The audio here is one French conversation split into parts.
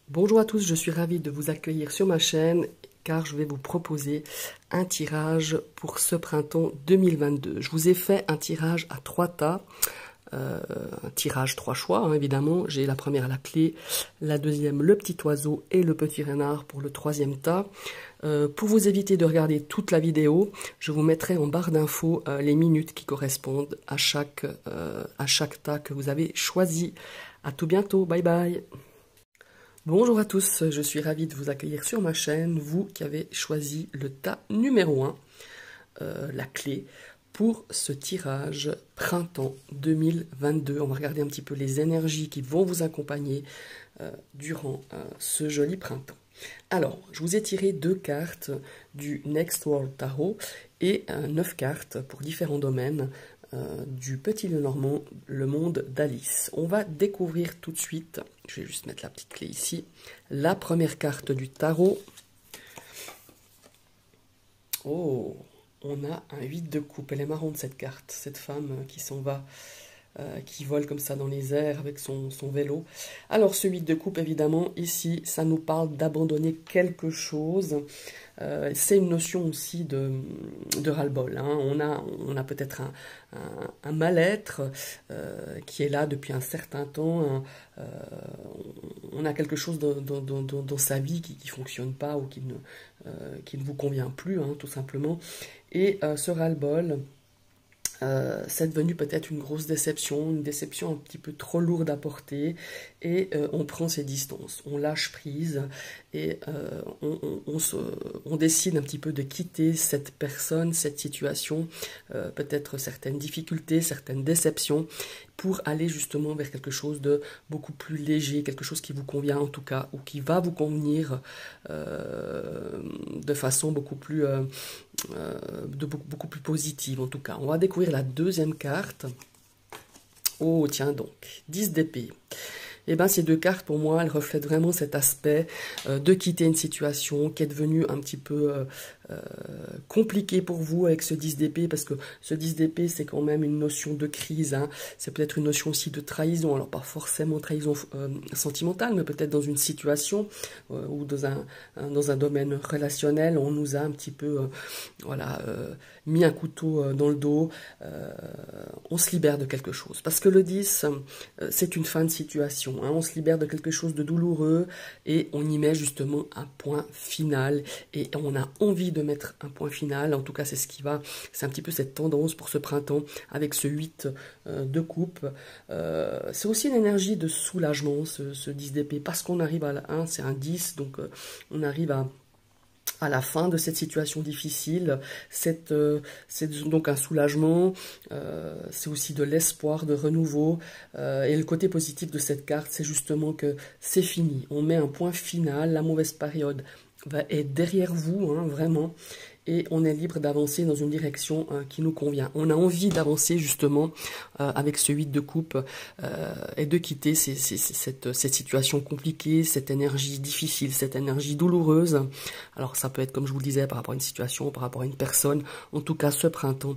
Bonjour à tous, je suis ravie de vous accueillir sur ma chaîne car je vais vous proposer un tirage pour ce printemps 2022. Je vous ai fait un tirage à 3 tas, un tirage 3 choix évidemment. J'ai la première la clé, la deuxième le petit oiseau et le petit renard pour le troisième tas. Pour vous éviter de regarder toute la vidéo, je vous mettrai en barre d'infos les minutes qui correspondent à chaque tas que vous avez choisi. À tout bientôt, bye bye. Bonjour à tous, je suis ravie de vous accueillir sur ma chaîne, vous qui avez choisi le tas numéro 1, la clé, pour ce tirage printemps 2022. On va regarder un petit peu les énergies qui vont vous accompagner durant ce joli printemps. Alors, je vous ai tiré 2 cartes du Next World Tarot et 9 cartes pour différents domaines du Petit Lenormand, le monde d'Alice. On va découvrir tout de suite, je vais juste mettre la petite clé ici, la première carte du tarot. Oh, on a un 8 de coupe, elle est marrante cette carte, cette femme qui s'en va, qui vole comme ça dans les airs avec son vélo. Alors ce 8 de coupe, évidemment, ici, ça nous parle d'abandonner quelque chose. C'est une notion aussi de ras-le-bol. On a peut-être un mal-être qui est là depuis un certain temps. On a quelque chose dans sa vie qui ne fonctionne pas ou qui ne vous convient plus, tout simplement. Et ce ras-le-bol, c'est devenu peut-être une grosse déception, une déception un petit peu trop lourde à porter, et on prend ses distances, on lâche prise, et on décide un petit peu de quitter cette personne, cette situation, peut-être certaines difficultés, certaines déceptions, pour aller justement vers quelque chose de beaucoup plus léger, quelque chose qui vous convient en tout cas, ou qui va vous convenir de façon beaucoup plus positive en tout cas. On va découvrir la deuxième carte. Oh tiens donc, 10 d'épée. Et bien ces 2 cartes pour moi elles reflètent vraiment cet aspect de quitter une situation qui est devenue un petit peu compliquée pour vous avec ce 10 d'épée, parce que ce 10 d'épée c'est quand même une notion de crise, c'est peut-être une notion aussi de trahison, alors pas forcément trahison sentimentale, mais peut-être dans une situation ou dans un domaine relationnel, on nous a un petit peu mis un couteau dans le dos, on se libère de quelque chose, parce que le 10 c'est une fin de situation. On se libère de quelque chose de douloureux et on y met justement un point final, et on a envie de mettre un point final. En tout cas c'est c'est un petit peu cette tendance pour ce printemps avec ce 8 de coupe. C'est aussi une énergie de soulagement, ce 10 d'épée, parce qu'on arrive à la 1, c'est un 10, donc on arrive à la fin de cette situation difficile. C'est donc un soulagement, c'est aussi de l'espoir, de renouveau, et le côté positif de cette carte, c'est justement que c'est fini, on met un point final, la mauvaise période est derrière vous, vraiment, et on est libre d'avancer dans une direction qui nous convient. On a envie d'avancer justement avec ce 8 de coupe et de quitter cette situation compliquée, cette énergie difficile, cette énergie douloureuse. Alors ça peut être, comme je vous le disais, par rapport à une situation, par rapport à une personne. En tout cas, ce printemps,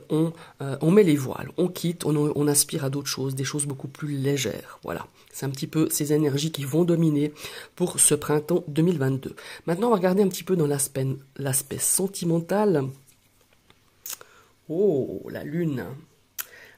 on met les voiles, on quitte, on aspire à d'autres choses, des choses beaucoup plus légères. Voilà, c'est un petit peu ces énergies qui vont dominer pour ce printemps 2022. Maintenant, on va regarder un petit peu dans l'aspect sentimental. Oh, la lune.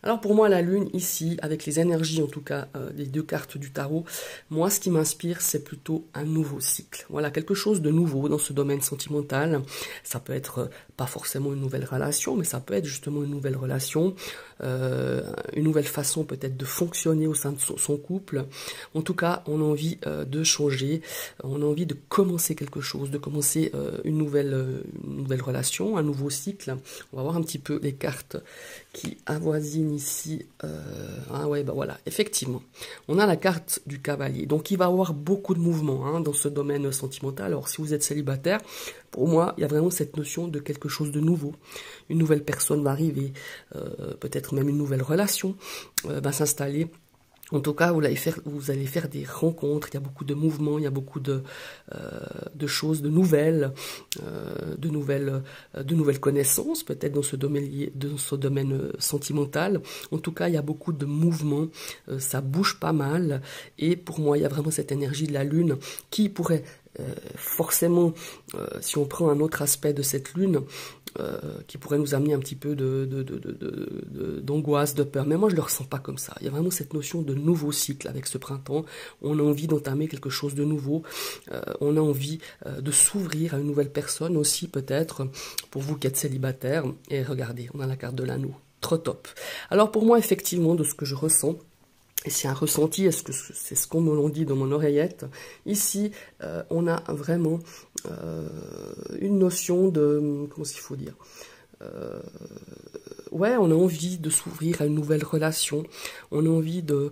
Alors pour moi, la lune ici, avec les énergies en tout cas des 2 cartes du tarot, moi ce qui m'inspire c'est plutôt un nouveau cycle. Voilà, quelque chose de nouveau dans ce domaine sentimental. Ça peut être pas forcément une nouvelle relation, mais ça peut être justement une nouvelle relation, une nouvelle façon peut-être de fonctionner au sein de son couple. En tout cas, on a envie de changer, on a envie de commencer quelque chose, de commencer une nouvelle relation, un nouveau cycle. On va voir un petit peu les cartes qui avoisinent ici. Voilà, effectivement, on a la carte du cavalier, donc il va y avoir beaucoup de mouvements dans ce domaine sentimental. Alors si vous êtes célibataire, pour moi, il y a vraiment cette notion de quelque chose de nouveau. Une nouvelle personne va arriver, peut-être même une nouvelle relation va s'installer. En tout cas, vous allez faire des rencontres, il y a beaucoup de mouvements, il y a beaucoup de choses, de nouvelles connaissances, peut-être dans ce domaine sentimental. En tout cas, il y a beaucoup de mouvements, ça bouge pas mal. Et pour moi, il y a vraiment cette énergie de la Lune qui pourrait forcément, si on prend un autre aspect de cette Lune, qui pourrait nous amener un petit peu d'angoisse, de peur. Mais moi, je ne le ressens pas comme ça. Il y a vraiment cette notion de nouveau cycle avec ce printemps. On a envie d'entamer quelque chose de nouveau. On a envie de s'ouvrir à une nouvelle personne aussi, peut-être, pour vous qui êtes célibataire. Et regardez, on a la carte de l'anneau. Trop top. Alors pour moi, effectivement, de ce que je ressens, et c'est un ressenti, est-ce que c'est ce qu'on me l'ont dit dans mon oreillette? Ici, on a vraiment une notion de... Comment il faut dire? Ouais, on a envie de s'ouvrir à une nouvelle relation. On a envie de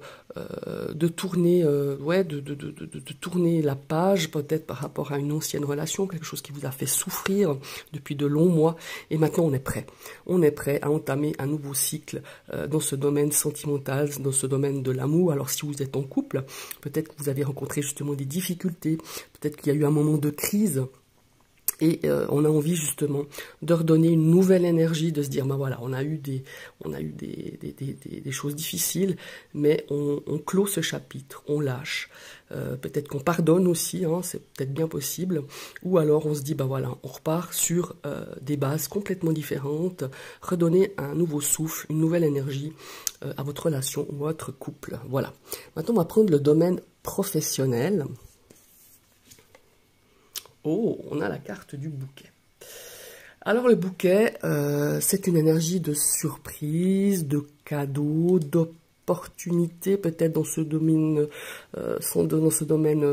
tourner, de tourner la page peut-être par rapport à une ancienne relation, quelque chose qui vous a fait souffrir depuis de longs mois. Et maintenant, on est prêt. On est prêt à entamer un nouveau cycle dans ce domaine sentimental, dans ce domaine de l'amour. Alors, si vous êtes en couple, peut-être que vous avez rencontré justement des difficultés. Peut-être qu'il y a eu un moment de crise. Et on a envie justement de redonner une nouvelle énergie, de se dire, ben voilà, on a eu des choses difficiles, mais on clôt ce chapitre, on lâche. Peut-être qu'on pardonne aussi, hein, c'est peut-être bien possible. Ou alors on se dit, ben voilà, on repart sur des bases complètement différentes, redonner un nouveau souffle, une nouvelle énergie à votre relation ou à votre couple. Voilà. Maintenant, on va prendre le domaine professionnel. Oh, on a la carte du bouquet. Alors le bouquet, c'est une énergie de surprise, de cadeau, d'opportunité, peut-être dans ce domaine,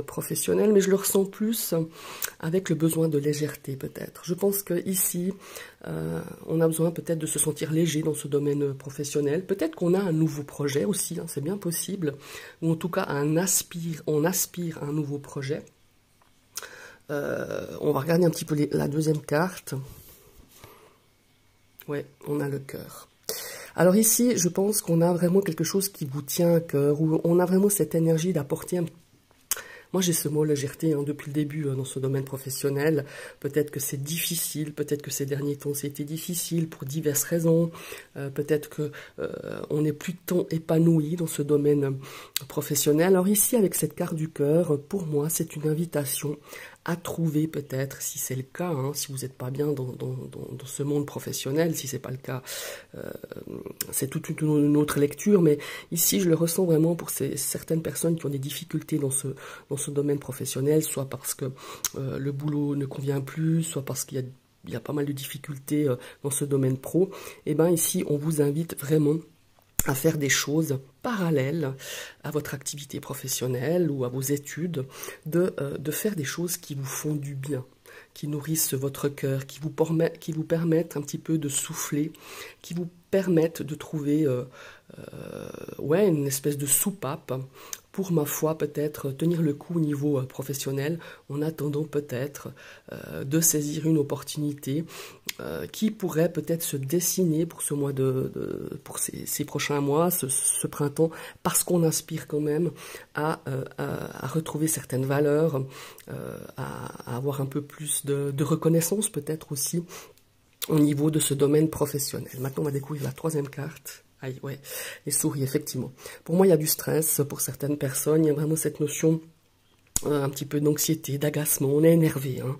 professionnel, mais je le ressens plus avec le besoin de légèreté peut-être. Je pense que ici, on a besoin peut-être de se sentir léger dans ce domaine professionnel. Peut-être qu'on a un nouveau projet aussi, hein, c'est bien possible, ou en tout cas on aspire à un nouveau projet. On va regarder un petit peu la deuxième carte. Ouais, on a le cœur. Alors ici, je pense qu'on a vraiment quelque chose qui vous tient à cœur, où on a vraiment cette énergie d'apporter un... Moi, j'ai ce mot légèreté hein, depuis le début dans ce domaine professionnel. Peut-être que c'est difficile, peut-être que ces derniers temps, c'était difficile pour diverses raisons. Peut-être que on n'est plus tant épanoui dans ce domaine professionnel. Alors ici, avec cette carte du cœur, pour moi, c'est une invitation à trouver peut-être, si c'est le cas, hein, si vous n'êtes pas bien dans ce monde professionnel, si c'est pas le cas, c'est toute une autre lecture, mais ici je le ressens vraiment pour certaines personnes qui ont des difficultés dans ce domaine professionnel, soit parce que le boulot ne convient plus, soit parce qu'il y a pas mal de difficultés dans ce domaine pro. Et bien ici on vous invite vraiment à faire des choses parallèles à votre activité professionnelle ou à vos études, de faire des choses qui vous font du bien, qui nourrissent votre cœur, qui vous permettent un petit peu de souffler, qui vous permettent de trouver une espèce de soupape pour, ma foi, peut-être tenir le coup au niveau professionnel, en attendant peut-être de saisir une opportunité qui pourrait peut-être se dessiner pour ce mois pour ces prochains mois, ce printemps, parce qu'on aspire quand même à retrouver certaines valeurs, à avoir un peu plus de reconnaissance peut-être aussi au niveau de ce domaine professionnel. Maintenant, on va découvrir la troisième carte. Aïe, ouais, les souris, effectivement. Pour moi, il y a du stress pour certaines personnes. Il y a vraiment cette notion un petit peu d'anxiété, d'agacement. On est énervé. Hein.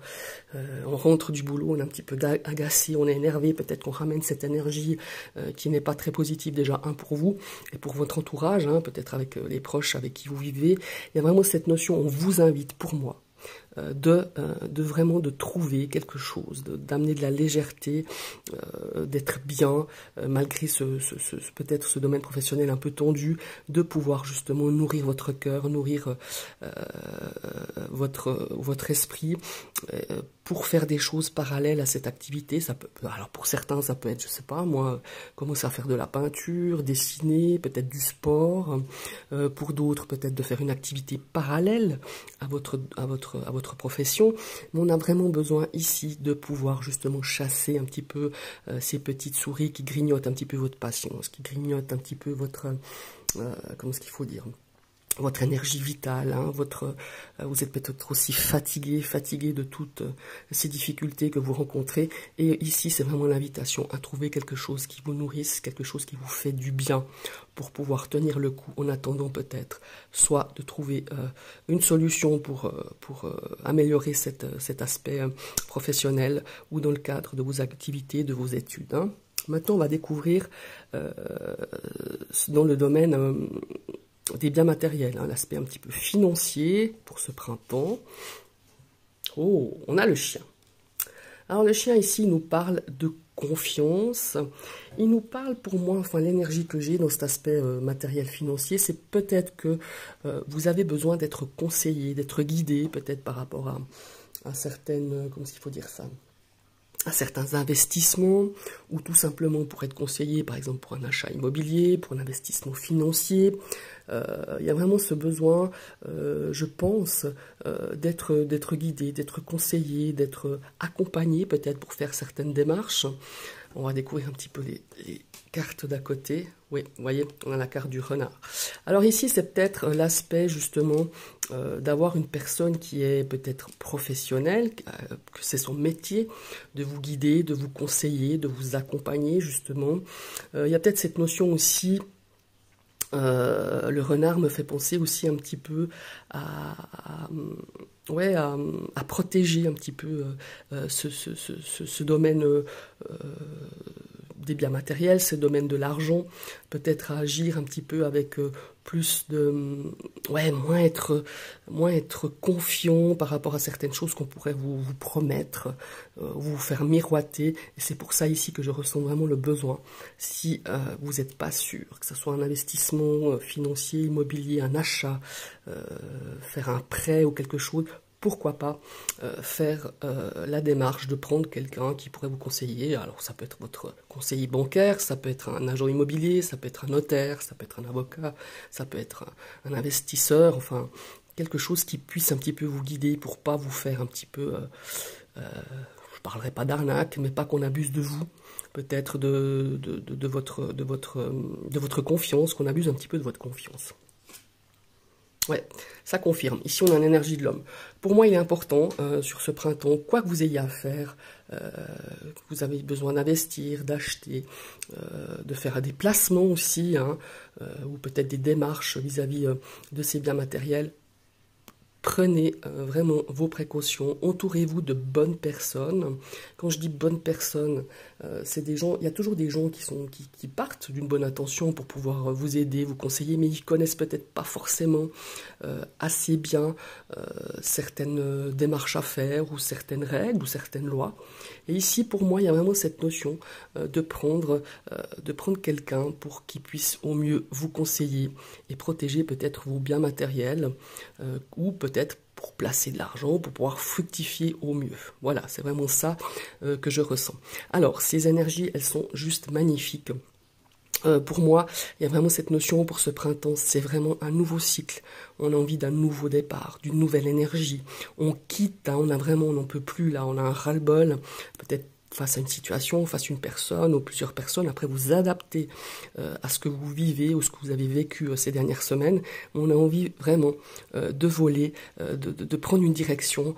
On rentre du boulot, on est un petit peu agacé, on est énervé. Peut-être qu'on ramène cette énergie qui n'est pas très positive déjà, pour vous et pour votre entourage, hein, peut-être avec les proches avec qui vous vivez. Il y a vraiment cette notion, on vous invite, pour moi, vraiment de trouver quelque chose, d'amener de la légèreté, d'être bien, malgré peut-être ce domaine professionnel un peu tendu, de pouvoir justement nourrir votre cœur, nourrir votre esprit, pour faire des choses parallèles à cette activité. Alors pour certains, ça peut être, je sais pas moi, commencer à faire de la peinture, dessiner, peut-être du sport. Pour d'autres, peut-être de faire une activité parallèle à votre profession. Mais on a vraiment besoin ici de pouvoir justement chasser un petit peu ces petites souris qui grignotent un petit peu votre patience, qui grignotent un petit peu comment est-ce qu'il faut dire, votre énergie vitale, hein, vous êtes peut-être aussi fatigué de toutes ces difficultés que vous rencontrez. Et ici, c'est vraiment l'invitation à trouver quelque chose qui vous nourrisse, quelque chose qui vous fait du bien pour pouvoir tenir le coup en attendant peut-être soit de trouver une solution pour améliorer cet aspect professionnel ou dans le cadre de vos activités, de vos études. Hein. Maintenant, on va découvrir dans le domaine des biens matériels, hein, l'aspect un petit peu financier pour ce printemps. Oh, on a le chien. Alors le chien ici nous parle de confiance. Il nous parle pour moi, enfin l'énergie que j'ai dans cet aspect matériel financier, c'est peut-être que vous avez besoin d'être conseillé, d'être guidé, peut-être par rapport à certaines, comment est-ce qu'il faut dire ça, à certains investissements, ou tout simplement pour être conseillé, par exemple pour un achat immobilier, pour un investissement financier. Il y a vraiment ce besoin, je pense, d'être guidé, d'être conseillé, d'être accompagné peut-être pour faire certaines démarches. On va découvrir un petit peu les cartes d'à côté. Oui, vous voyez, on a la carte du renard. Alors ici, c'est peut-être l'aspect justement d'avoir une personne qui est peut-être professionnelle, que c'est son métier, de vous guider, de vous conseiller, de vous accompagner justement. Il y a peut-être cette notion aussi, le renard me fait penser aussi un petit peu à protéger un petit peu ce domaine des biens matériels, ce domaine de l'argent, peut-être à agir un petit peu avec plus de... moins être confiant par rapport à certaines choses qu'on pourrait vous promettre, vous faire miroiter. Et c'est pour ça ici que je ressens vraiment le besoin. Si vous n'êtes pas sûr, que ce soit un investissement financier, immobilier, un achat, faire un prêt ou quelque chose, pourquoi pas faire la démarche de prendre quelqu'un qui pourrait vous conseiller. Alors ça peut être votre conseiller bancaire, ça peut être un agent immobilier, ça peut être un notaire, ça peut être un avocat, ça peut être un investisseur, enfin quelque chose qui puisse un petit peu vous guider pour pas vous faire un petit peu, je parlerai pas d'arnaque, mais pas qu'on abuse de vous, peut-être de votre confiance, qu'on abuse un petit peu de votre confiance. Ouais, ça confirme. Ici, on a l'énergie de l'homme. Pour moi, il est important, sur ce printemps, quoi que vous ayez à faire, que vous avez besoin d'investir, d'acheter, de faire des placements aussi, hein, ou peut-être des démarches vis-à-vis de ces biens matériels. Prenez vraiment vos précautions, entourez-vous de bonnes personnes. Quand je dis bonnes personnes, c'est des gens, il y a toujours des gens qui partent d'une bonne intention pour pouvoir vous aider, vous conseiller, mais ils connaissent peut-être pas forcément assez bien certaines démarches à faire, ou certaines règles, ou certaines lois. Et ici, pour moi, il y a vraiment cette notion de prendre quelqu'un pour qu'il puisse au mieux vous conseiller et protéger peut-être vos biens matériels, ou peut-être pour placer de l'argent, pour pouvoir fructifier au mieux. Voilà, c'est vraiment ça que je ressens. Alors, ces énergies, elles sont juste magnifiques. Pour moi, il y a vraiment cette notion pour ce printemps, c'est vraiment un nouveau cycle. On a envie d'un nouveau départ, d'une nouvelle énergie. On quitte, hein, on n'en peut plus là, on a un ras-le-bol, peut-être face à une situation, face à une personne ou plusieurs personnes, après vous adapter à ce que vous vivez ou ce que vous avez vécu ces dernières semaines. On a envie vraiment de voler, de prendre une direction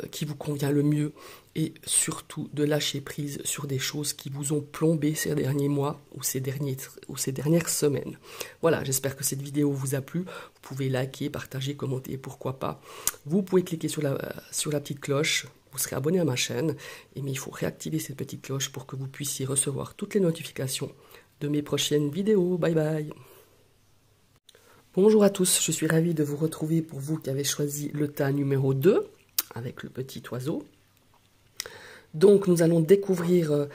qui vous convient le mieux, et surtout de lâcher prise sur des choses qui vous ont plombé ces derniers mois ou ces dernières semaines. Voilà, j'espère que cette vidéo vous a plu. Vous pouvez liker, partager, commenter, pourquoi pas. Vous pouvez cliquer sur la petite cloche. Vous serez abonné à ma chaîne, mais il faut réactiver cette petite cloche pour que vous puissiez recevoir toutes les notifications de mes prochaines vidéos. Bye bye. Bonjour à tous, je suis ravie de vous retrouver pour vous qui avez choisi le tas numéro 2 avec le petit oiseau. Donc nous allons découvrir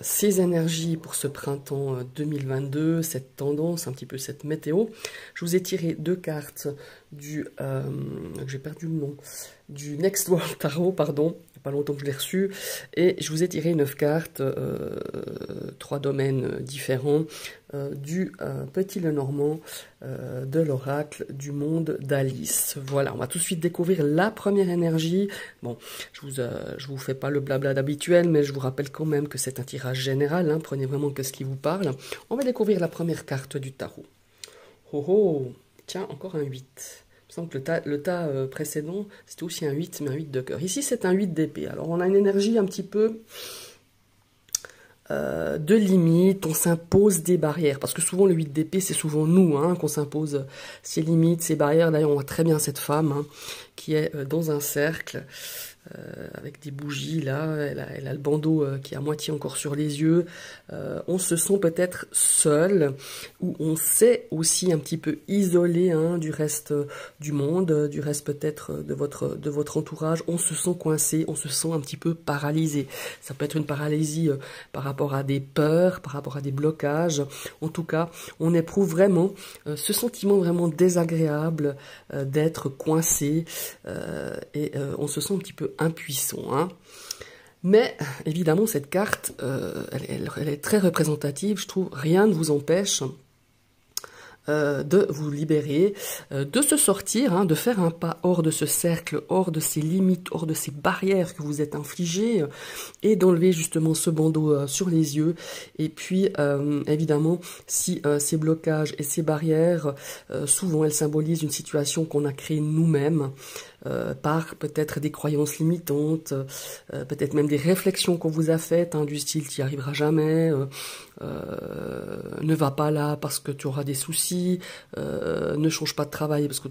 ces énergies pour ce printemps 2022, cette tendance, un petit peu cette météo. Je vous ai tiré 2 cartes j'ai perdu le nom, du Next World Tarot, pardon, il n'y a pas longtemps que je l'ai reçu, et je vous ai tiré 9 cartes, 3 domaines différents, du Petit Lenormand, de l'oracle du monde d'Alice. Voilà, on va tout de suite découvrir la première énergie. Bon, je vous fais pas le blabla d'habituel, mais je vous rappelle quand même que c'est un tirage général, hein, prenez vraiment que ce qui vous parle. On va découvrir la première carte du tarot. Oh oh, tiens, encore un 8. Il me semble que le tas précédent, c'était aussi un 8, mais un 8 de cœur. Ici, c'est un 8 d'épée. Alors, on a une énergie un petit peu de limite, on s'impose des barrières. Parce que souvent, le 8 d'épée, c'est souvent nous hein, qu'on s'impose ces limites, ces barrières. D'ailleurs, on voit très bien cette femme hein, qui est dans un cercle. Avec des bougies là, elle a le bandeau qui est à moitié encore sur les yeux. On se sent peut-être seul, ou on s'est aussi un petit peu isolé hein, du reste du monde, du reste peut-être de votre entourage. On se sent coincé, on se sent un petit peu paralysé. Ça peut être une paralysie par rapport à des peurs, par rapport à des blocages. En tout cas, on éprouve vraiment ce sentiment vraiment désagréable d'être coincé et on se sent un petit peu impuissant. Hein. Mais évidemment, cette carte, elle est très représentative. Je trouve rien ne vous empêche de vous libérer, de se sortir, hein, de faire un pas hors de ce cercle, hors de ces limites, hors de ces barrières que vous êtes infligées, et d'enlever justement ce bandeau sur les yeux. Et puis, évidemment, si ces blocages et ces barrières, souvent elles symbolisent une situation qu'on a créée nous-mêmes, par peut-être des croyances limitantes, peut-être même des réflexions qu'on vous a faites, hein, du style « tu n'y arriveras jamais », ne va pas là parce que tu auras des soucis, ne change pas de travail parce que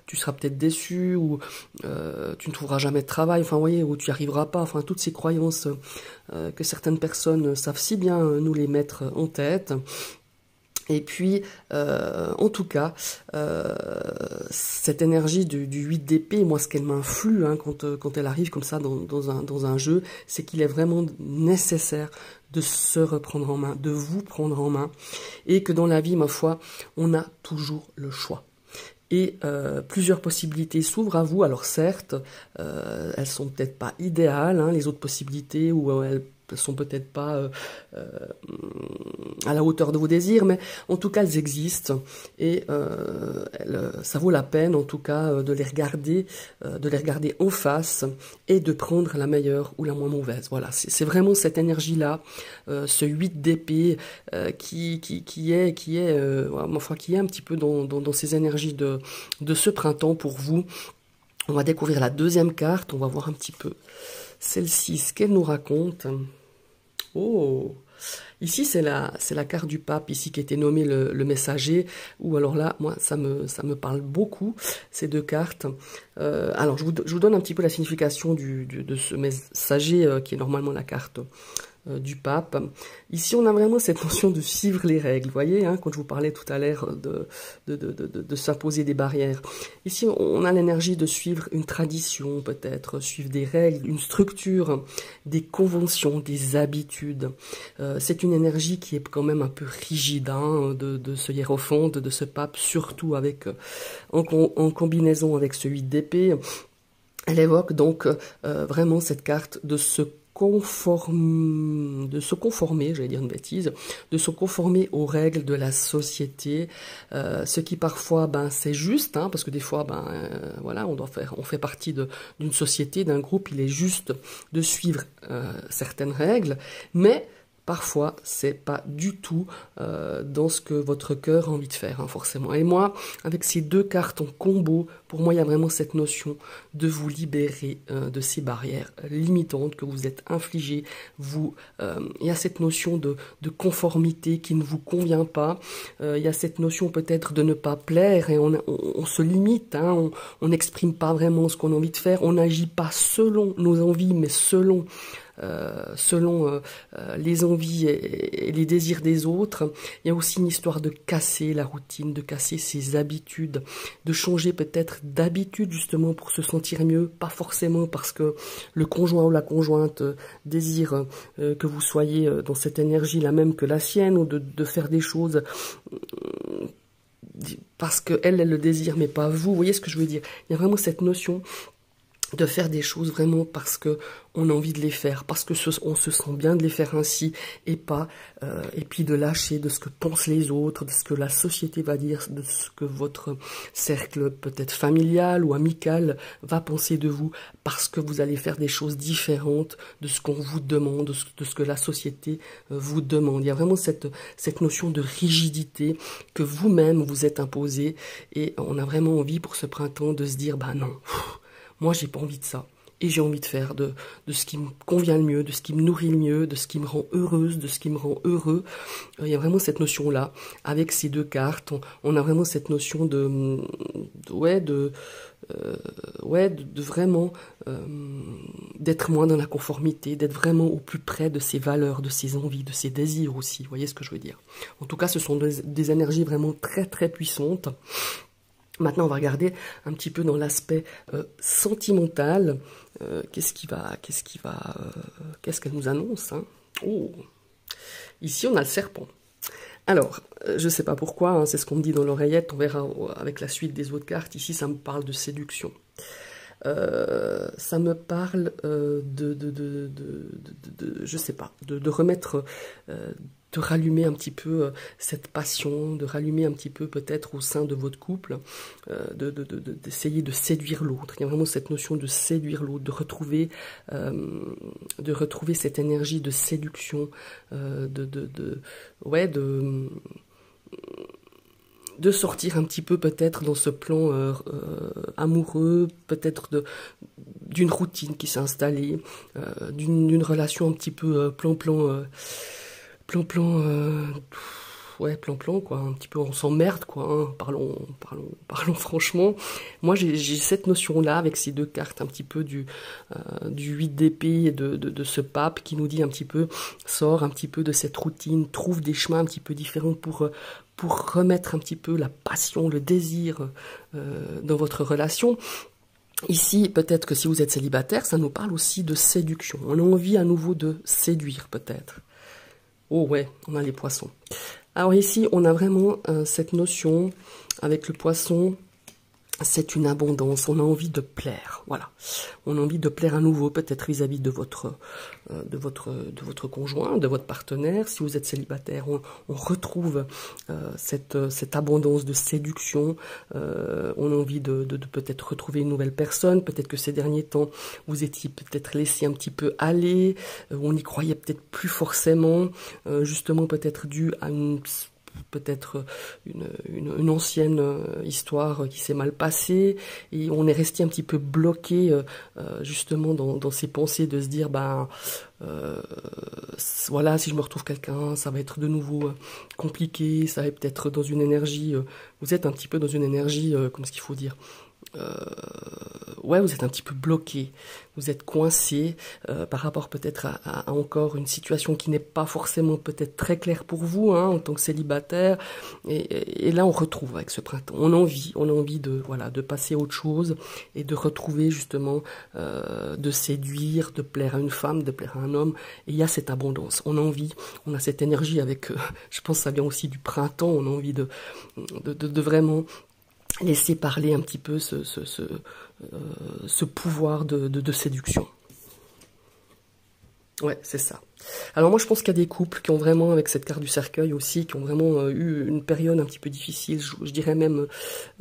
tu seras peut-être déçu, ou tu ne trouveras jamais de travail, enfin vous voyez, ou tu n'y arriveras pas, enfin toutes ces croyances que certaines personnes savent si bien nous les mettre en tête. Et puis, en tout cas, cette énergie du 8 d'épée, moi, ce qu'elle m'influe hein, quand elle arrive comme ça dans un jeu, c'est qu'il est vraiment nécessaire de se reprendre en main, de vous prendre en main, et que dans la vie, ma foi, on a toujours le choix. Et plusieurs possibilités s'ouvrent à vous. Alors certes, elles sont peut-être pas idéales, hein, les autres possibilités, ou elles sont peut-être pas à la hauteur de vos désirs, mais en tout cas elles existent, et ça vaut la peine en tout cas de les regarder en face, et de prendre la meilleure ou la moins mauvaise. Voilà, c'est vraiment cette énergie-là, ce 8 d'épée qui est un petit peu dans ces énergies de ce printemps pour vous. On va découvrir la deuxième carte, on va voir un petit peu celle-ci, ce qu'elle nous raconte. Oh, ici c'est la carte du pape, ici qui était nommé le messager, ou alors là, moi ça me parle beaucoup, ces deux cartes. Alors je vous donne un petit peu la signification de ce messager qui est normalement la carte du pape. Ici, on a vraiment cette notion de suivre les règles, vous voyez, hein, quand je vous parlais tout à l'heure de s'imposer des barrières. Ici, on a l'énergie de suivre une tradition, peut-être, suivre des règles, une structure, des conventions, des habitudes. C'est une énergie qui est quand même un peu rigide, hein, de ce hiérophante, de ce pape, surtout avec en combinaison avec ce 8 d'épée. Elle évoque donc vraiment cette carte de se conformer, j'allais dire une bêtise, de se conformer aux règles de la société, ce qui parfois, c'est juste, hein, parce que des fois, voilà, on fait partie d'une société, d'un groupe, il est juste de suivre certaines règles, mais parfois, c'est pas du tout dans ce que votre cœur a envie de faire, hein, forcément. Et moi, avec ces deux cartes en combo, pour moi, il y a vraiment cette notion de vous libérer de ces barrières limitantes que vous êtes infligées. Il y a cette notion de conformité qui ne vous convient pas. Il y a cette notion peut-être de ne pas plaire, et on se limite, hein, on n'exprime pas vraiment ce qu'on a envie de faire. On n'agit pas selon nos envies, mais selon les envies et les désirs des autres. Il y a aussi une histoire de casser la routine, de casser ses habitudes, de changer peut-être d'habitude justement pour se sentir mieux, pas forcément parce que le conjoint ou la conjointe désire que vous soyez dans cette énergie la même que la sienne, ou de faire des choses parce qu'elle le désire, mais pas vous. Vous voyez ce que je veux dire? Il y a vraiment cette notion de faire des choses vraiment parce que on a envie de les faire, parce que on se sent bien de les faire ainsi, et pas et puis de lâcher de ce que pensent les autres, de ce que la société va dire, de ce que votre cercle peut-être familial ou amical va penser de vous, parce que vous allez faire des choses différentes de ce qu'on vous demande, de ce que la société vous demande. Il y a vraiment cette notion de rigidité que vous-même vous êtes imposé, et on a vraiment envie pour ce printemps de se dire, bah non, moi, j'ai pas envie de ça. Et j'ai envie de faire de ce qui me convient le mieux, de ce qui me nourrit le mieux, de ce qui me rend heureuse, de ce qui me rend heureux. Il y a vraiment cette notion-là. Avec ces deux cartes, on a vraiment cette notion de vraiment d'être moins dans la conformité, d'être vraiment au plus près de ses valeurs, de ses envies, de ses désirs aussi. Vous voyez ce que je veux dire? En tout cas, ce sont des énergies vraiment très très puissantes. Maintenant, on va regarder un petit peu dans l'aspect sentimental. Qu'est-ce qu'elle nous annonce, hein? Oh, ici, on a le serpent. Alors, je ne sais pas pourquoi, hein, c'est ce qu'on me dit dans l'oreillette, on verra avec la suite des autres cartes. Ici, ça me parle de séduction. Ça me parle je sais pas, de remettre, de rallumer un petit peu cette passion, de rallumer un petit peu peut-être au sein de votre couple, d'essayer de séduire l'autre. Il y a vraiment cette notion de séduire l'autre, de retrouver cette énergie de séduction, de sortir un petit peu peut-être dans ce plan amoureux, peut-être d'une routine qui s'est installée, d'une relation un petit peu plan-plan, quoi, un petit peu on s'emmerde, quoi, hein, parlons franchement. Moi j'ai cette notion-là avec ces deux cartes, un petit peu du 8 d'épée et de ce pape qui nous dit un petit peu, sort un petit peu de cette routine, trouve des chemins un petit peu différents pour remettre un petit peu la passion, le désir dans votre relation. Ici, peut-être que si vous êtes célibataire, ça nous parle aussi de séduction. On a envie à nouveau de séduire, peut-être. Oh ouais, on a les poissons. Alors ici, on a vraiment cette notion avec le poisson. C'est une abondance, on a envie de plaire, voilà. On a envie de plaire à nouveau, peut-être vis-à-vis de votre conjoint, de votre partenaire. Si vous êtes célibataire, on retrouve cette abondance de séduction. On a envie de peut-être retrouver une nouvelle personne. Peut-être que ces derniers temps, vous étiez peut-être laissé un petit peu aller. On n'y croyait peut-être plus forcément, justement peut-être dû à peut-être une ancienne histoire qui s'est mal passée, et on est resté un petit peu bloqué justement dans ses pensées de se dire voilà, si je me retrouve quelqu'un, ça va être de nouveau compliqué, ça va peut-être dans une énergie, vous êtes un petit peu dans une énergie, comment est-ce qu'il faut dire, vous êtes un petit peu bloqué, vous êtes coincé par rapport peut-être à encore une situation qui n'est pas forcément peut-être très claire pour vous, hein, en tant que célibataire, et là on retrouve avec ce printemps, on a envie de passer à autre chose et de retrouver justement, de séduire, de plaire à une femme, de plaire à un homme, et il y a cette abondance, on a cette énergie avec, je pense que ça vient aussi du printemps, on a envie de vraiment laisser parler un petit peu ce pouvoir de séduction. Ouais, c'est ça. Alors moi je pense qu'il y a des couples qui ont vraiment, avec cette carte du cercueil aussi, qui ont vraiment eu une période un petit peu difficile, je dirais même,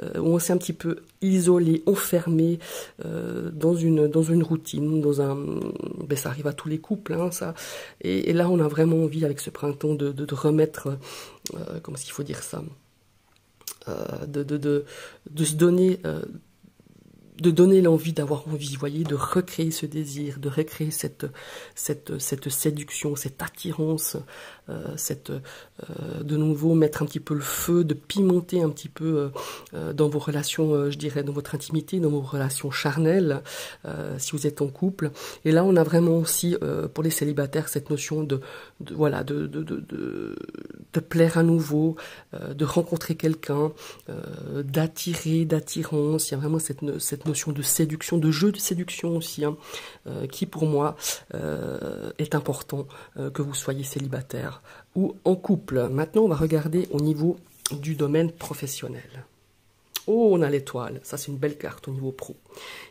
où on s'est un petit peu isolé, enfermé dans une routine, ça arrive à tous les couples, hein, ça. Et là on a vraiment envie avec ce printemps de remettre, comment est-ce qu'il faut dire ça, de se donner, de donner l'envie d'avoir envie, vous voyez, de recréer ce désir, de recréer cette séduction, cette attirance, de nouveau mettre un petit peu le feu, de pimenter un petit peu dans vos relations, je dirais, dans votre intimité, dans vos relations charnelles, si vous êtes en couple. Et là, on a vraiment aussi, pour les célibataires, cette notion de plaire à nouveau, de rencontrer quelqu'un, d'attirer, d'attirance. Il y a vraiment cette notion de séduction, de jeu de séduction aussi, hein, qui pour moi est important, que vous soyez célibataire ou en couple. Maintenant, on va regarder au niveau du domaine professionnel. Oh, on a l'étoile, ça c'est une belle carte au niveau pro.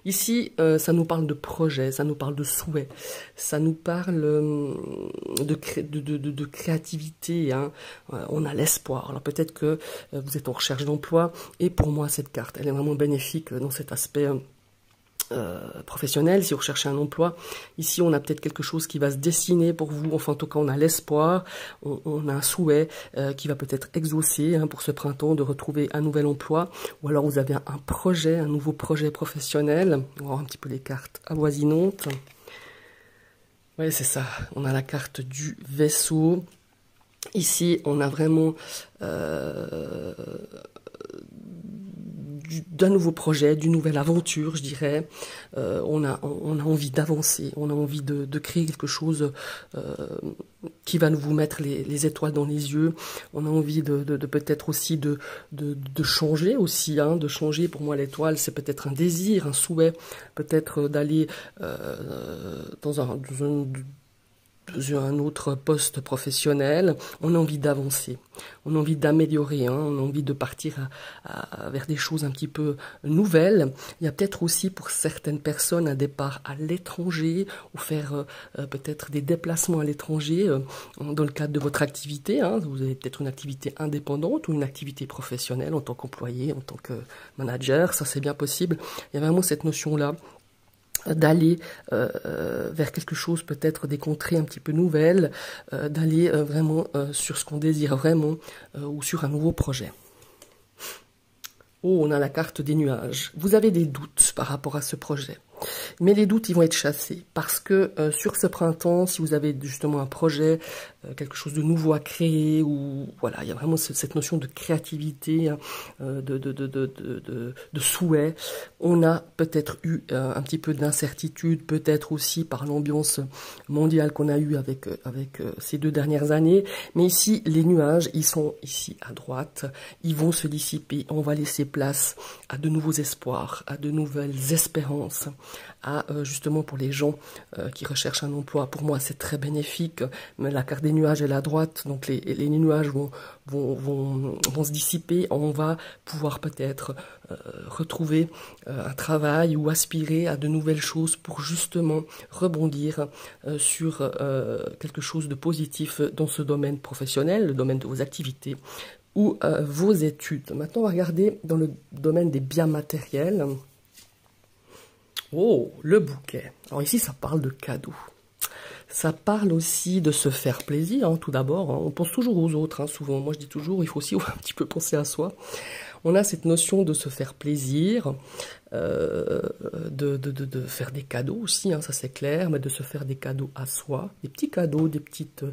Ici, ça nous parle de projet, ça nous parle de souhait, ça nous parle de créativité, hein. On a l'espoir. Alors peut-être que vous êtes en recherche d'emploi, et pour moi cette carte, elle est vraiment bénéfique dans cet aspect professionnel. Si vous recherchez un emploi, ici on a peut-être quelque chose qui va se dessiner pour vous. Enfin, en tout cas, on a l'espoir, on a un souhait qui va peut-être exaucer, hein, pour ce printemps, de retrouver un nouvel emploi, ou alors vous avez un projet, un nouveau projet professionnel. On va voir un petit peu les cartes avoisinantes. Oui, c'est ça. On a la carte du vaisseau. Ici, on a vraiment d'un nouveau projet, d'une nouvelle aventure, je dirais. On a envie d'avancer, on a envie de créer quelque chose qui va vous mettre les étoiles dans les yeux. On a envie de peut-être aussi de changer aussi, hein, de changer. Pour moi, l'étoile, c'est peut-être un désir, un souhait, peut-être d'aller dans un autre poste professionnel. On a envie d'avancer, on a envie d'améliorer, hein, on a envie de partir vers des choses un petit peu nouvelles. Il y a peut-être aussi pour certaines personnes un départ à l'étranger, ou faire peut-être des déplacements à l'étranger dans le cadre de votre activité, hein. Vous avez peut-être une activité indépendante ou une activité professionnelle en tant qu'employé, en tant que manager, ça c'est bien possible. Il y a vraiment cette notion-là d'aller vers quelque chose, peut-être des contrées un petit peu nouvelles, d'aller vraiment sur ce qu'on désire vraiment, ou sur un nouveau projet. Oh, on a la carte des nuages. Vous avez des doutes par rapport à ce projet. Mais les doutes, ils vont être chassés. Parce que sur ce printemps, si vous avez justement un projet, quelque chose de nouveau à créer, ou voilà, il y a vraiment cette notion de créativité, hein, de souhait. On a peut-être eu un petit peu d'incertitude, peut-être aussi par l'ambiance mondiale qu'on a eue avec ces 2 dernières années. Mais ici, les nuages, ils sont ici à droite. Ils vont se dissiper. On va laisser place à de nouveaux espoirs, à de nouvelles espérances, à justement pour les gens qui recherchent un emploi. Pour moi, c'est très bénéfique. Mais la carte des nuages est à droite, donc les nuages vont se dissiper. On va pouvoir peut-être retrouver un travail ou aspirer à de nouvelles choses pour justement rebondir sur quelque chose de positif dans ce domaine professionnel, le domaine de vos activités ou vos études. Maintenant, on va regarder dans le domaine des biens matériels. Oh, le bouquet. Alors ici, ça parle de cadeaux. Ça parle aussi de se faire plaisir, hein, tout d'abord. Hein. On pense toujours aux autres, hein, souvent. Moi, je dis toujours, il faut aussi un petit peu penser à soi. On a cette notion de se faire plaisir, de faire des cadeaux aussi, hein, ça c'est clair, mais de se faire des cadeaux à soi, des petits cadeaux, des petites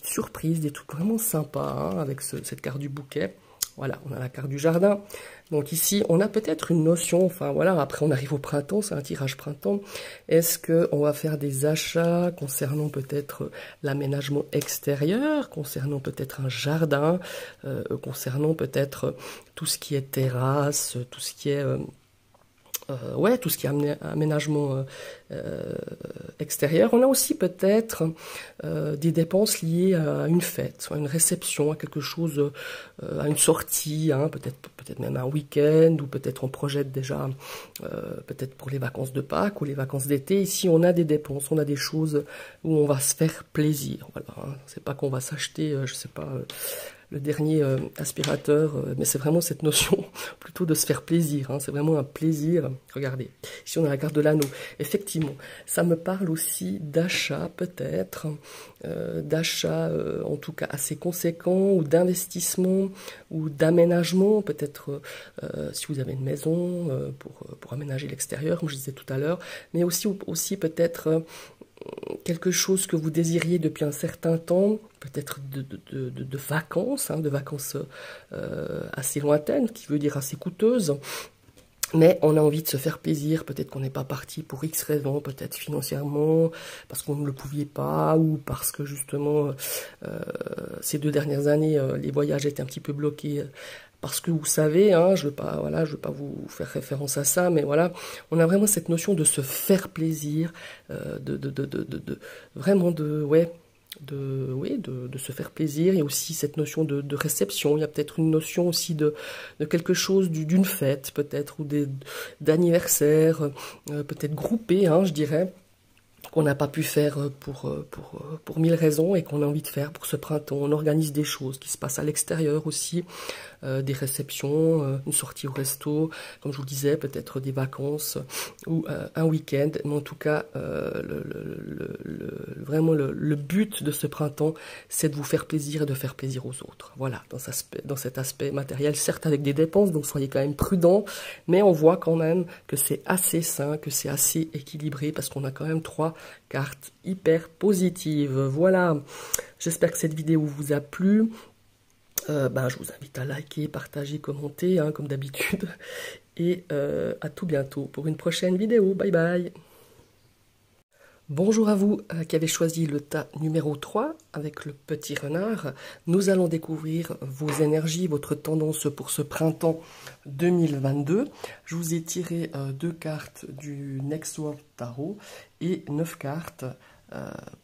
surprises, des trucs vraiment sympas, hein, avec cette carte du bouquet. Voilà, on a la carte du jardin. Donc ici, on a peut-être une notion, enfin voilà, après on arrive au printemps, c'est un tirage printemps. Est-ce qu'on va faire des achats concernant peut-être l'aménagement extérieur, concernant peut-être un jardin, concernant peut-être tout ce qui est terrasse, tout ce qui est... ouais, tout ce qui est aménagement extérieur. On a aussi peut-être des dépenses liées à une fête, à une réception, à quelque chose, à une sortie, hein, peut-être même un week-end, ou peut-être on projette déjà peut-être pour les vacances de Pâques ou les vacances d'été. Ici, on a des dépenses, on a des choses où on va se faire plaisir. Voilà, hein. C'est pas qu'on va s'acheter, je sais pas... le dernier aspirateur, mais c'est vraiment cette notion plutôt de se faire plaisir, hein, c'est vraiment un plaisir. Regardez, ici on a la carte de l'anneau. Effectivement, ça me parle aussi d'achat peut-être, d'achat en tout cas assez conséquent, ou d'investissement, ou d'aménagement, peut-être si vous avez une maison pour aménager l'extérieur, comme je disais tout à l'heure, mais aussi peut-être... quelque chose que vous désiriez depuis un certain temps, peut-être de vacances, hein, de vacances assez lointaines, qui veut dire assez coûteuses, mais on a envie de se faire plaisir. Peut-être qu'on n'est pas parti pour X raisons, peut-être financièrement, parce qu'on ne le pouviez pas, ou parce que justement, ces 2 dernières années, les voyages étaient un petit peu bloqués. Parce que vous savez, hein, je veux pas vous faire référence à ça, mais voilà, on a vraiment cette notion de se faire plaisir, vraiment ouais, oui, de se faire plaisir. Il y a aussi cette notion de réception. Il y a peut-être une notion aussi de quelque chose, d'une fête peut-être, ou d'anniversaire, peut-être groupé, hein, je dirais, qu'on n'a pas pu faire pour mille raisons et qu'on a envie de faire pour ce printemps. On organise des choses qui se passent à l'extérieur aussi, des réceptions, une sortie au resto, comme je vous le disais, peut-être des vacances ou un week-end. Mais en tout cas, vraiment le but de ce printemps, c'est de vous faire plaisir et de faire plaisir aux autres. Voilà, dans cet aspect matériel, certes avec des dépenses, donc soyez quand même prudents, mais on voit quand même que c'est assez sain, que c'est assez équilibré, parce qu'on a quand même 3 cartes hyper positives. Voilà, j'espère que cette vidéo vous a plu. Je vous invite à liker, partager, commenter, hein, comme d'habitude. Et à tout bientôt pour une prochaine vidéo. Bye bye. Bonjour à vous qui avez choisi le tas numéro 3 avec le petit renard. Nous allons découvrir vos énergies, votre tendance pour ce printemps 2022. Je vous ai tiré 2 cartes du Next World Tarot et 9 cartes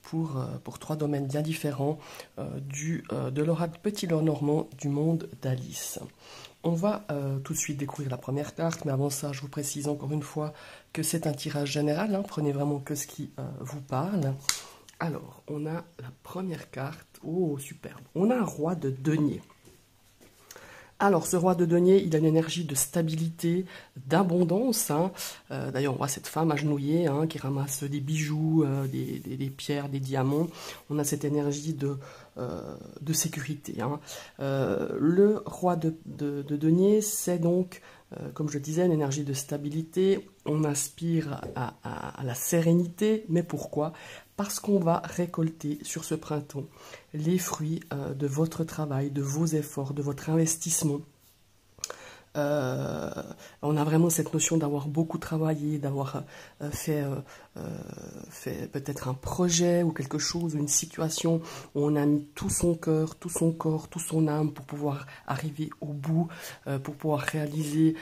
pour 3 domaines bien différents de l'oracle Petit Lenormand du monde d'Alice. On va tout de suite découvrir la première carte, mais avant ça, je vous précise encore une fois que c'est un tirage général, hein, prenez vraiment que ce qui vous parle. Alors, on a la première carte, oh superbe, on a un roi de denier. Alors, ce roi de denier, il a une énergie de stabilité, d'abondance. Hein. D'ailleurs, on voit cette femme agenouillée hein, qui ramasse des bijoux, des pierres, des diamants. On a cette énergie de sécurité. Hein. Le roi de denier, c'est donc, comme je disais, une énergie de stabilité. On aspire à la sérénité. Mais pourquoi ? Parce qu'on va récolter sur ce printemps les fruits de votre travail, de vos efforts, de votre investissement. On a vraiment cette notion d'avoir beaucoup travaillé, d'avoir fait peut-être un projet ou quelque chose, une situation où on a mis tout son cœur, tout son corps, toute son âme pour pouvoir arriver au bout, pour pouvoir réaliser,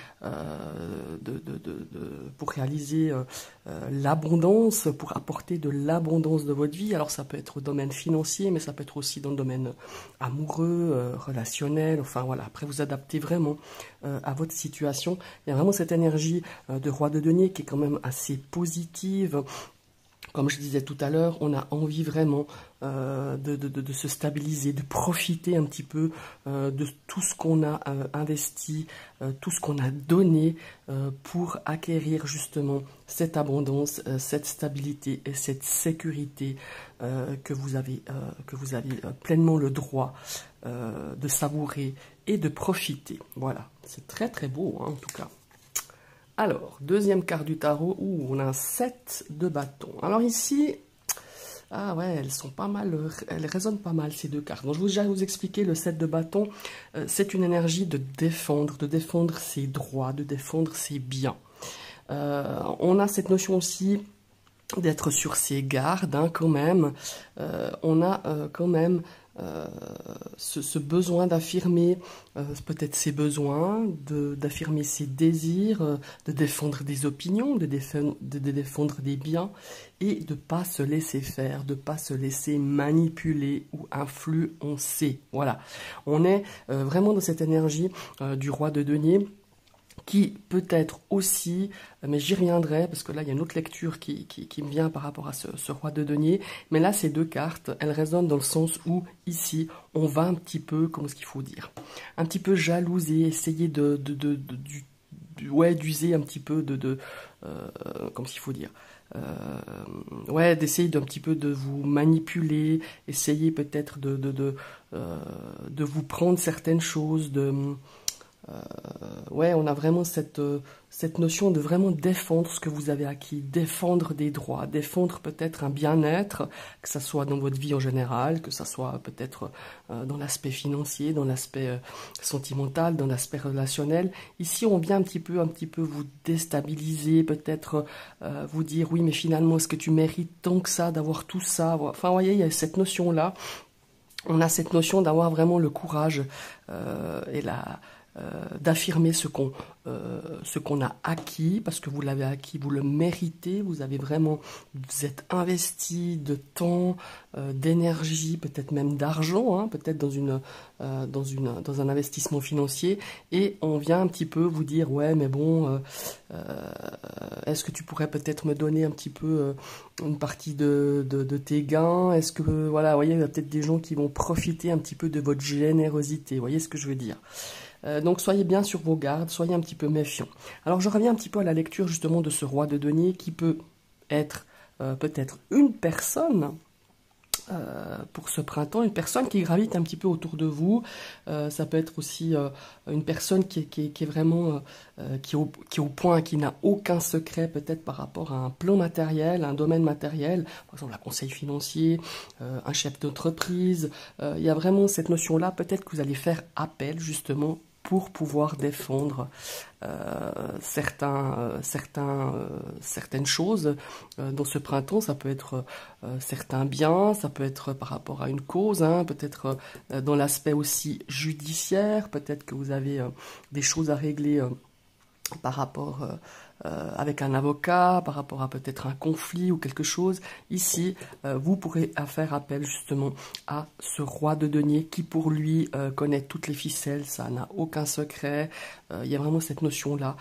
l'abondance, pour apporter de l'abondance de votre vie. Alors ça peut être au domaine financier, mais ça peut être aussi dans le domaine amoureux, relationnel, enfin voilà, après vous adaptez vraiment à votre situation. Il y a vraiment cette énergie de roi de denier qui est quand même assez positive. Comme je disais tout à l'heure, on a envie vraiment de se stabiliser, de profiter un petit peu de tout ce qu'on a investi, tout ce qu'on a donné pour acquérir justement cette abondance, cette stabilité et cette sécurité que vous avez pleinement le droit de savourer et de profiter. Voilà, c'est très très beau hein, en tout cas. Alors, deuxième carte du tarot, on a un 7 de bâton. Alors ici, ah ouais, elles sont pas mal, elles résonnent pas mal ces 2 cartes. Donc je vais déjà vous expliquer, le 7 de bâton, c'est une énergie de défendre ses droits, de défendre ses biens. On a cette notion aussi d'être sur ses gardes, hein, quand même. On a quand même ce besoin d'affirmer peut-être ses besoins, d'affirmer ses désirs, de défendre des opinions, de défendre des biens et de ne pas se laisser faire, de ne pas se laisser manipuler ou influencer. Voilà, on est vraiment dans cette énergie du roi de denier, qui peut être aussi, mais j'y reviendrai, parce que là, il y a une autre lecture qui me vient par rapport à ce roi de denier. Mais là, ces 2 cartes, elles résonnent dans le sens où, ici, on va un petit peu, comment est-ce qu'il faut dire, un petit peu jalouser, essayer d'user un petit peu comment est-ce qu'il faut dire, d'essayer d'un petit peu de vous manipuler, essayer peut-être de vous prendre certaines choses, on a vraiment cette notion de vraiment défendre ce que vous avez acquis, défendre des droits, défendre peut-être un bien-être, que ce soit dans votre vie en général, que ce soit peut-être dans l'aspect financier, dans l'aspect sentimental, dans l'aspect relationnel. Ici, on vient un petit peu vous déstabiliser, peut-être vous dire, oui, mais finalement, est-ce que tu mérites tant que ça d'avoir tout ça? Enfin, vous voyez, il y a cette notion-là. On a cette notion d'avoir vraiment le courage et d'affirmer ce qu'on a acquis, parce que vous l'avez acquis, vous le méritez, vous êtes investi de temps, d'énergie, peut-être même d'argent, hein, peut-être dans un investissement financier, et on vient un petit peu vous dire, ouais, mais bon, est-ce que tu pourrais peut-être me donner un petit peu une partie de tes gains? Est-ce que, voilà, vous voyez, il y a peut-être des gens qui vont profiter un petit peu de votre générosité, vous voyez ce que je veux dire? Donc soyez bien sur vos gardes, soyez un petit peu méfiants. Alors je reviens un petit peu à la lecture justement de ce roi de denier qui peut être peut-être une personne pour ce printemps, une personne qui gravite un petit peu autour de vous. Ça peut être aussi une personne qui est vraiment qui est au point, qui n'a aucun secret peut-être par rapport à un plan matériel, un domaine matériel, par exemple un conseil financier, un chef d'entreprise. Il y a vraiment cette notion-là, peut-être que vous allez faire appel justement pour pouvoir défendre certaines choses dans ce printemps. Ça peut être certains biens, ça peut être par rapport à une cause, hein, peut-être dans l'aspect aussi judiciaire, peut-être que vous avez des choses à régler par rapport avec un avocat, par rapport à peut-être un conflit ou quelque chose. Ici, vous pourrez faire appel justement à ce roi de denier qui pour lui connaît toutes les ficelles, ça n'a aucun secret. Il y a vraiment cette notion-là,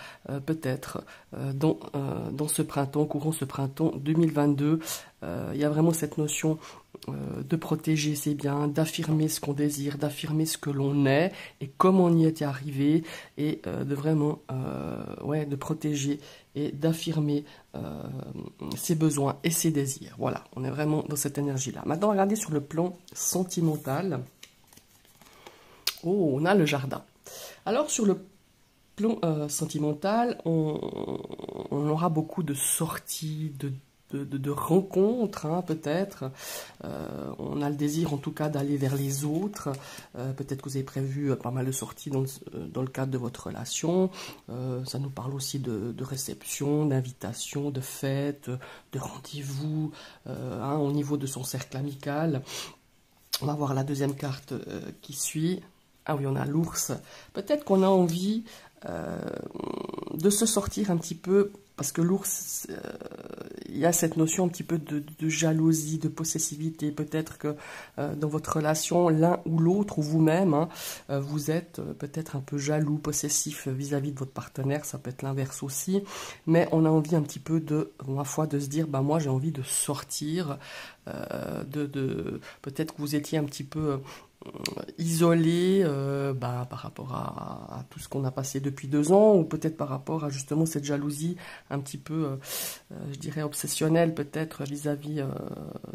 peut-être dans ce printemps, courant ce printemps 2022, il y a vraiment cette notion de protéger ses biens, d'affirmer ce qu'on désire, d'affirmer ce que l'on est et comment on y était arrivé, et de vraiment de protéger et d'affirmer ses besoins et ses désirs. Voilà, on est vraiment dans cette énergie-là. Maintenant, regardez sur le plan sentimental. Oh, on a le jardin. Alors, sur le plan sentimental, on aura beaucoup de sorties, de rencontres, hein, peut-être. On a le désir, en tout cas, d'aller vers les autres. Peut-être que vous avez prévu pas mal de sorties dans le cadre de votre relation. Ça nous parle aussi de réception, d'invitation, de fêtes, de rendez-vous, hein, au niveau de son cercle amical. On va voir la deuxième carte qui suit. Ah oui, on a l'ours. Peut-être qu'on a envie de se sortir un petit peu, parce que l'ours, il y a cette notion un petit peu de jalousie, de possessivité. Peut-être que dans votre relation, l'un ou l'autre, ou vous-même, hein, vous êtes peut-être un peu jaloux, possessif vis-à-vis de votre partenaire. Ça peut être l'inverse aussi. Mais on a envie un petit peu ma foi, de se dire, bah moi j'ai envie de sortir, peut-être que vous étiez un petit peu isolé par rapport à tout ce qu'on a passé depuis 2 ans, ou peut-être par rapport à justement cette jalousie un petit peu, je dirais, obsessionnelle peut-être vis-à-vis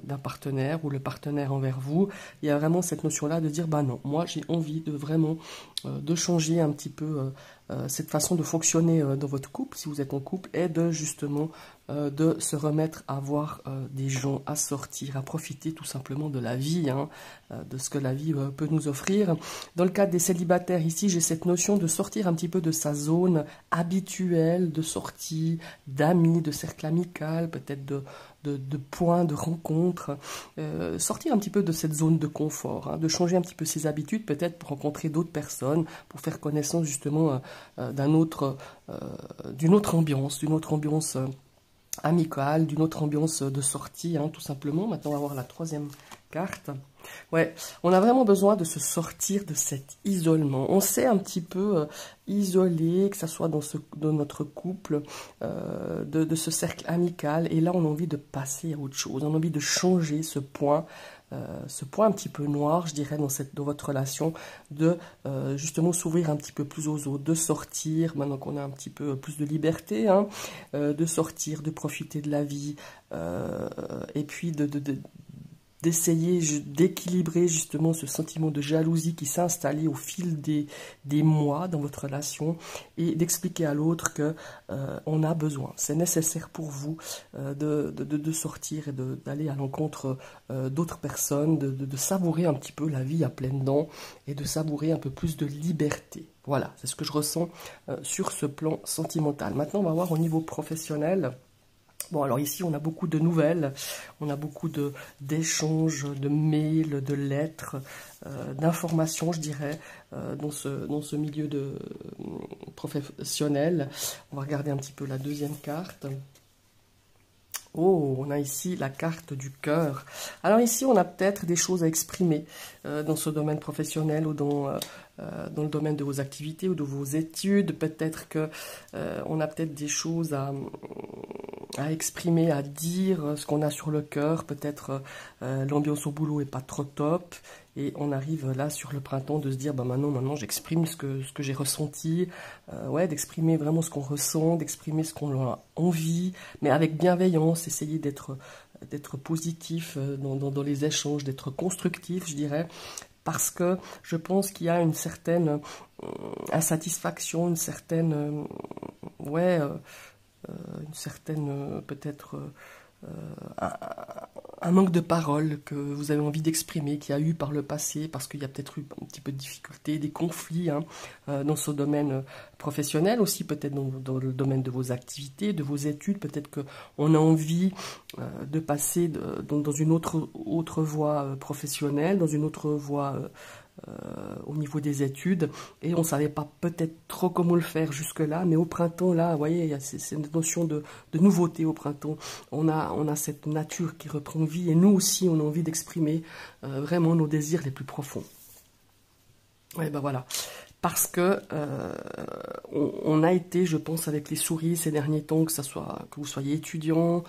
d'un partenaire ou le partenaire envers vous. Il y a vraiment cette notion-là de dire, bah non, moi j'ai envie de vraiment de changer un petit peu cette façon de fonctionner dans votre couple, si vous êtes en couple, et de justement de se remettre à voir des gens, à sortir, à profiter tout simplement de la vie, hein, de ce que la vie peut nous offrir. Dans le cadre des célibataires, ici, j'ai cette notion de sortir un petit peu de sa zone habituelle de sortie, d'amis, de cercle amical, peut-être de points, de rencontres, sortir un petit peu de cette zone de confort, hein, de changer un petit peu ses habitudes, peut-être pour rencontrer d'autres personnes, pour faire connaissance justement d'une autre ambiance amicale, d'une autre ambiance de sortie, hein, tout simplement. Maintenant, on va voir la troisième carte. Ouais, on a vraiment besoin de se sortir de cet isolement. On s'est un petit peu isolé, que ce soit dans notre couple, de ce cercle amical. Et là, on a envie de passer à autre chose. On a envie de changer ce point un petit peu noir, je dirais, dans votre relation, de justement s'ouvrir un petit peu plus aux autres, de sortir, maintenant qu'on a un petit peu plus de liberté, hein, de sortir, de profiter de la vie, et puis d'essayer d'équilibrer justement ce sentiment de jalousie qui s'est installé au fil des mois dans votre relation, et d'expliquer à l'autre que on a besoin, c'est nécessaire pour vous de sortir et d'aller à l'encontre d'autres personnes, de savourer un petit peu la vie à pleines dents et de savourer un peu plus de liberté. Voilà, c'est ce que je ressens sur ce plan sentimental. Maintenant, on va voir au niveau professionnel. Bon, alors ici, on a beaucoup de nouvelles, on a beaucoup d'échanges, de mails, de lettres, d'informations, je dirais, dans ce milieu professionnel. On va regarder un petit peu la deuxième carte. Oh, on a ici la carte du cœur. Alors ici, on a peut-être des choses à exprimer dans ce domaine professionnel ou dans le domaine de vos activités ou de vos études. Peut-être que on a peut-être des choses à exprimer, à dire, ce qu'on a sur le cœur. Peut-être l'ambiance au boulot est pas trop top. Et on arrive là sur le printemps de se dire, bah maintenant j'exprime ce que j'ai ressenti, ouais, d'exprimer vraiment ce qu'on ressent, d'exprimer ce qu'on a envie, mais avec bienveillance, essayer d'être positif dans les échanges, d'être constructif, je dirais, parce que je pense qu'il y a une certaine insatisfaction, une certaine, ouais, une certaine peut-être un manque de parole que vous avez envie d'exprimer, qu'il y a eu par le passé, parce qu'il y a peut-être eu un petit peu de difficultés, des conflits hein, dans ce domaine professionnel, aussi peut-être dans le domaine de vos activités, de vos études, peut-être qu'on a envie de passer dans une autre voie professionnelle, dans une autre voie au niveau des études, et on ne savait pas peut-être trop comment le faire jusque-là, mais au printemps, là, vous voyez, il y a cette notion de nouveauté au printemps. On a cette nature qui reprend vie, et nous aussi, on a envie d'exprimer vraiment nos désirs les plus profonds. Ouais, ben voilà. Parce que on a été, je pense, avec les souris ces derniers temps, que vous soyez étudiant,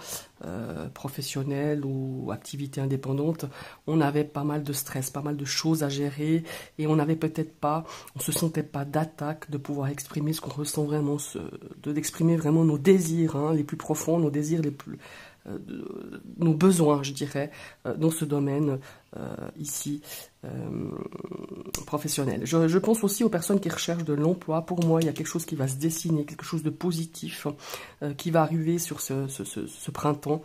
professionnel ou activité indépendante, on avait pas mal de stress, pas mal de choses à gérer, et on n'avait peut-être pas, on se sentait pas d'attaque de pouvoir exprimer ce qu'on ressent vraiment, d'exprimer vraiment nos désirs hein, les plus profonds, nos désirs les plus nos besoins, je dirais, dans ce domaine ici professionnel. Je pense aussi aux personnes qui recherchent de l'emploi. Pour moi, il y a quelque chose qui va se dessiner, quelque chose de positif qui va arriver sur ce printemps.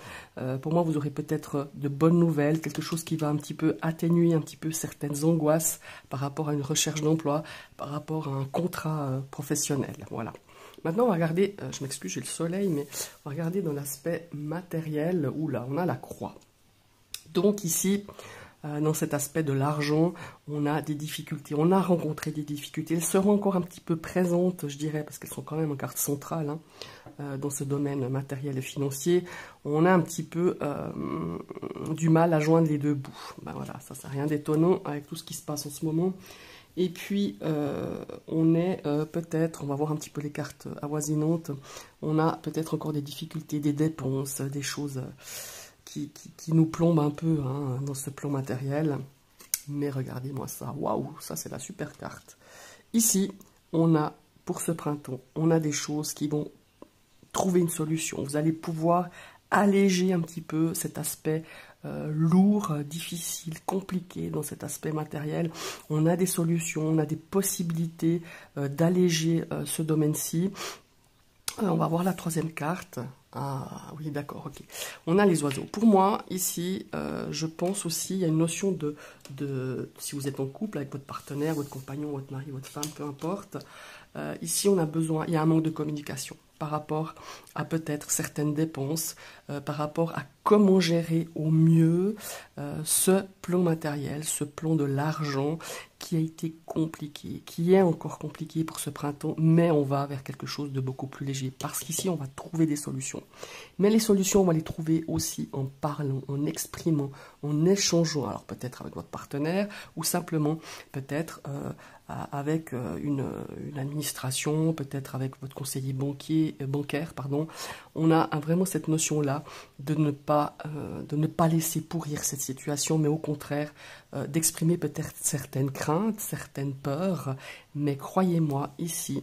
Pour moi, vous aurez peut-être de bonnes nouvelles, quelque chose qui va un petit peu atténuer un petit peu certaines angoisses par rapport à une recherche d'emploi, par rapport à un contrat professionnel. Voilà. Maintenant, on va regarder, je m'excuse, j'ai le soleil, mais on va regarder dans l'aspect matériel, où là, on a la croix. Donc ici, dans cet aspect de l'argent, on a des difficultés, on a rencontré des difficultés. Elles seront encore un petit peu présentes, je dirais, parce qu'elles sont quand même en carte centrale, hein, dans ce domaine matériel et financier. On a un petit peu du mal à joindre les deux bouts. Ben voilà, ça c'est rien d'étonnant avec tout ce qui se passe en ce moment. Et puis, on est peut-être, on va voir un petit peu les cartes avoisinantes, on a peut-être encore des difficultés, des dépenses, des choses qui nous plombent un peu hein, dans ce plan matériel. Mais regardez-moi ça, waouh, ça c'est la super carte. Ici, on a, pour ce printemps, on a des choses qui vont trouver une solution. Vous allez pouvoir alléger un petit peu cet aspect lourd, difficile, compliqué dans cet aspect matériel. On a des solutions, on a des possibilités d'alléger ce domaine-ci. On va voir la troisième carte. Ah oui, d'accord, ok. On a les oiseaux. Pour moi, ici, je pense aussi, il y a une notion si vous êtes en couple avec votre partenaire, votre compagnon, votre mari, votre femme, peu importe. Ici, on a besoin, il y a un manque de communication par rapport à peut-être certaines dépenses, par rapport à comment gérer au mieux ce plan matériel, ce plan de l'argent qui a été compliqué, qui est encore compliqué pour ce printemps, mais on va vers quelque chose de beaucoup plus léger, parce qu'ici on va trouver des solutions. Mais les solutions, on va les trouver aussi en parlant, en exprimant, en échangeant, alors peut-être avec votre partenaire, ou simplement peut-être avec une administration, peut-être avec votre conseiller bancaire, pardon. On a vraiment cette notion-là de ne pas laisser pourrir cette situation, mais au contraire, d'exprimer peut-être certaines craintes, certaines peurs, mais croyez-moi, ici,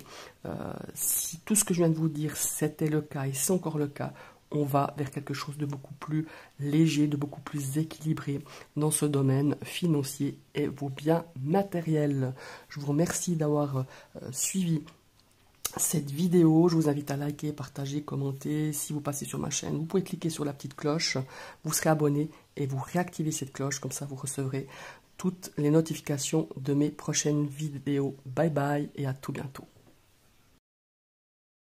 si tout ce que je viens de vous dire, c'était le cas, et c'est encore le cas, on va vers quelque chose de beaucoup plus léger, de beaucoup plus équilibré dans ce domaine financier et vos biens matériels. Je vous remercie d'avoir suivi cette vidéo. Je vous invite à liker, partager, commenter. Si vous passez sur ma chaîne, vous pouvez cliquer sur la petite cloche, vous serez abonné et vous réactivez cette cloche, comme ça vous recevrez toutes les notifications de mes prochaines vidéos. Bye bye et à tout bientôt.